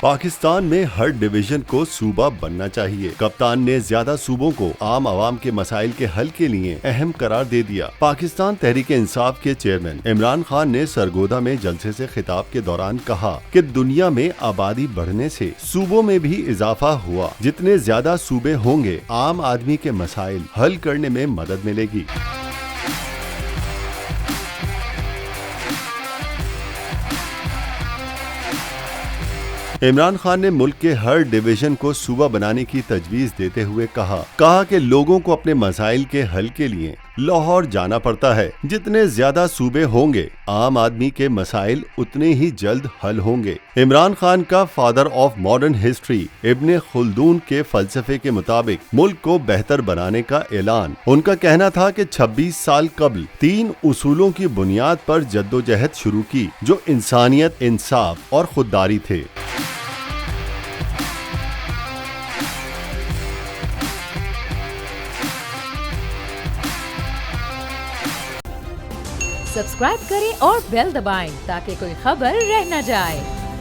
پاکستان میں ہر ڈویژن کو صوبہ بننا چاہیے۔ کپتان نے زیادہ صوبوں کو عام عوام کے مسائل کے حل کے لیے اہم قرار دے دیا۔ پاکستان تحریک انصاف کے چیئرمین عمران خان نے سرگودا میں جلسے سے خطاب کے دوران کہا کہ دنیا میں آبادی بڑھنے سے صوبوں میں بھی اضافہ ہوا۔ جتنے زیادہ صوبے ہوں گے، عام آدمی کے مسائل حل کرنے میں مدد ملے گی۔ عمران خان نے ملک کے ہر ڈویژن کو صوبہ بنانے کی تجویز دیتے ہوئے کہا کہ لوگوں کو اپنے مسائل کے حل کے لیے لاہور جانا پڑتا ہے۔ جتنے زیادہ صوبے ہوں گے، عام آدمی کے مسائل اتنے ہی جلد حل ہوں گے۔ عمران خان کا فادر آف ماڈرن ہسٹری ابن خلدون کے فلسفے کے مطابق ملک کو بہتر بنانے کا اعلان۔ ان کا کہنا تھا کہ 26 سال قبل 3 اصولوں کی بنیاد پر جدوجہد شروع کی، جو انسانیت، انصاف اور خودداری تھے۔ سبسکرائب کریں اور بیل دبائیں تاکہ کوئی خبر رہ نہ جائے۔